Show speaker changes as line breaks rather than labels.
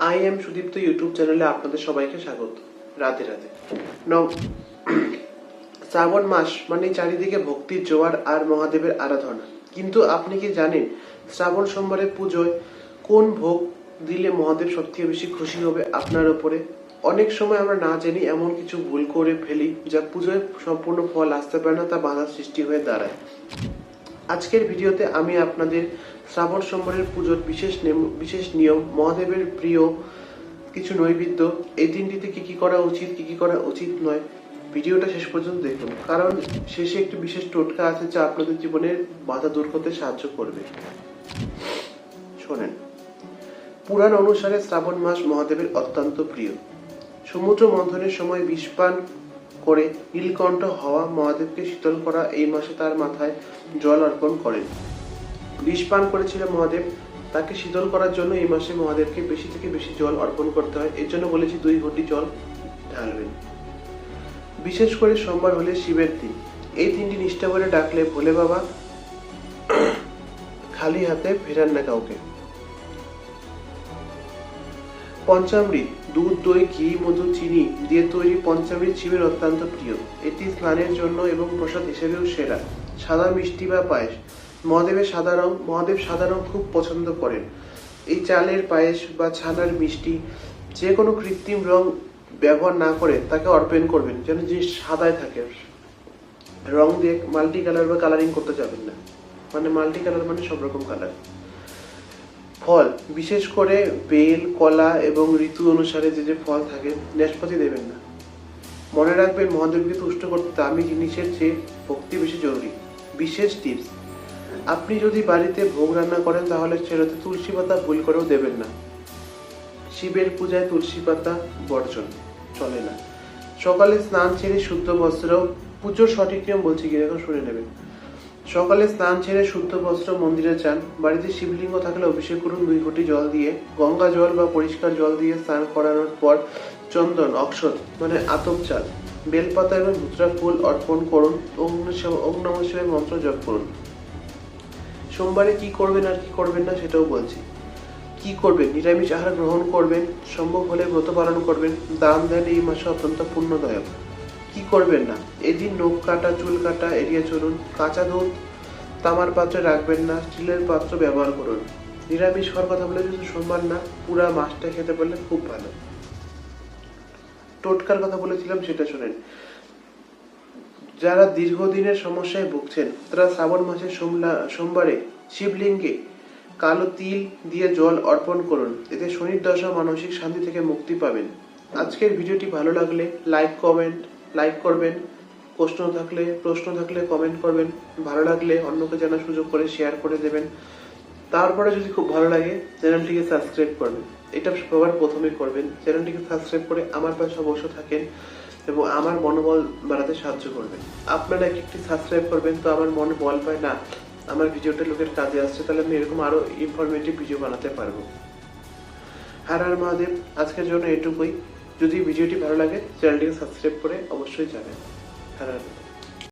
I am Sudipta YouTube চ্যানেলে আপনাদের সবাইকে স্বাগত। রাধে রাধে। শ্রাবণ মাস মানে চারিদিকে ভক্তির জোয়ার আর মহাদেবের আরাধনা। কিন্তু আপনি কি জানেন শ্রাবণ সোমবারের পুজোয় কোন ভোগ দিলে মহাদেব সবথেকে বেশি খুশি হবে আপনার উপরে? অনেক সময় আমরা না জানি এমন কিছু ভুল করে ফেলি যা পুজোয় সম্পূর্ণ ফল আসতে পারে না, তা বাধার সৃষ্টি হয়ে দাঁড়ায়। আজকের ভিডিওতে আমি আপনাদের শ্রাবণ সোমবারের পুজোর বিশেষ নিয়ম, মহাদেবের প্রিয় কিছু নৈবেদ্য, এই দিনটিতে কি কি করা উচিত, কি কি করা উচিত নয়, ভিডিওটা শেষ পর্যন্ত দেখুন, কারণ শেষে একটি বিশেষ টোটকা আছে যা আপনাদের জীবনের বাধা দূর করতে সাহায্য করবে। শোনেন, পুরাণ অনুসারে শ্রাবণ মাস মহাদেবের অত্যন্ত প্রিয়। সমুদ্র মন্থনের সময় বিষপান করে নীলকণ্ঠ হওয়া মহাদেবকে শীতল করা এই মাসে তার মাথায় জল অর্পণ করেন। বিষ পান করেছিল মহাদেব, তাকে শীতল করার জন্য এই মাসে মহাদেবকে বেশি থেকে বেশি জল অর্পণ করতে হয়। এর জন্য বলেছি 2 ঘটি জল ঢালবেন। বিশেষ করে সোমবার হলে শিবের দিন, এই দিনটি নিষ্ঠা করে ডাকলে ভোলে বাবা খালি হাতে ফেরান না কাউকে। পঞ্চামৃত, দুধ, দই, ঘি, মধু, চিনি দিয়ে তৈরি পঞ্চামৃত শিবের অত্যন্ত প্রিয়। এটি স্নানের জন্য এবং প্রসাদ হিসেবেও সেরা। সাদা মিষ্টি বা পায়েস, মহাদেবের সাদা রং, মহাদেব সাদা রং খুব পছন্দ করেন। এই চালের পায়েস বা ছানার মিষ্টি যে কোনো কৃত্রিম রং ব্যবহার না করে তাকে অর্পণ করবেন, যেন জিনিস সাদায় থাকে। রং দিয়ে মাল্টি কালার বা কালারিং করতে যাবেন না, মানে মাল্টি কালার মানে সব রকম কালার। ফল, বিশেষ করে বেল, কলা এবং ঋতু অনুসারে যে ফল থাকে, নাশপাতি দেবেন না। মনে রাখবেন, মহাদেবকে তুষ্ট করতে দামি জিনিসের চেয়ে ভক্তি বেশি জরুরি। বিশেষ টিপস, আপনি যদি বাড়িতে ভোগ রান্না করেন তাহলে সেটাতে তুলসী পাতা ভুল করেও দেবেন না। শিবের পূজায় তুলসী পাতা বর্জন, চলে না। সকালে স্নান ছেড়ে শুদ্ধ বস্ত্র, পুজোর সঠিক নিয়ম বলছি কি এখন শুনে নেবেন। সকালে স্নান ছেড়ে শুদ্ধ বস্ত্র মন্দিরে যান। বাড়িতে শিবলিঙ্গ থাকলে অভিষেক করুন 2 ঘটি জল দিয়ে। গঙ্গা জল বা পরিষ্কার জল দিয়ে স্নান করানোর পর চন্দন, অক্ষত মানে আতপ চাল, বেলপাতা এবং ধুতরা ফুল অর্পণ করুন। ওম নমঃ শিবায় মন্ত্র জপ করুন। সোমবারে কি করবেন আর কি করবেন না সেটাও বলছি। কি করবেন? নিরামিষ আহার গ্রহণ করবেন, সম্ভব হলে ব্রত পালন করবেন, দান দেন, এই মাসে অত্যন্ত পুণ্যদায়ক। কি করবেন না? এদিন নখ কাটা, চুল কাটা এড়িয়ে চলুন। কাঁচা দুধ তামার পাত্রে রাখবেন না, স্টিলের পাত্র ব্যবহার করুন। নিরামিষ হওয়ার কথা বলে যদি সোমবার না, পুরা মাসটা খেতে পারলে খুব ভালো। টোটকার কথা বলেছিলাম, সেটা শোনেন। যারা দীর্ঘদিনের সমস্যায় ভুগছেন তারা শ্রাবণ মাসের সোমবারে শিবলিঙ্গে কালো তিল দিয়ে জল অর্পণ করুন। এতে শনির দশা, মানসিক শান্তি থেকে মুক্তি পাবেন। আজকের ভিডিওটি ভালো লাগলে লাইক করবেন। প্রশ্ন থাকলে কমেন্ট করবেন। ভালো লাগলে অন্যকে জানার সুযোগ করে শেয়ার করে দেবেন। তারপরে যদি খুব ভালো লাগে চ্যানেলটিকে সাবস্ক্রাইব করবেন। এটা সবার প্রথমে করবেন। চ্যানেলটিকে সাবস্ক্রাইব করে আমার পাশে অবশ্য থাকেন এবং আমার মনোবল বাড়াতে সাহায্য করবেন। আপনারা একটি সাবস্ক্রাইব করবেন তো আমার মনে বল পায় না আমার ভিডিওটা লোকের কাজে আসছে, তাহলে আমি এরকম আরো ইনফরমেটিভ ভিডিও বানাতে পারবো। হর হর মহাদেব। আজকের জন্য এটুকুই। যদি ভিডিওটি ভালো লাগে চ্যানেলটিকে সাবস্ক্রাইব করে অবশ্যই যাবেন। হর হর।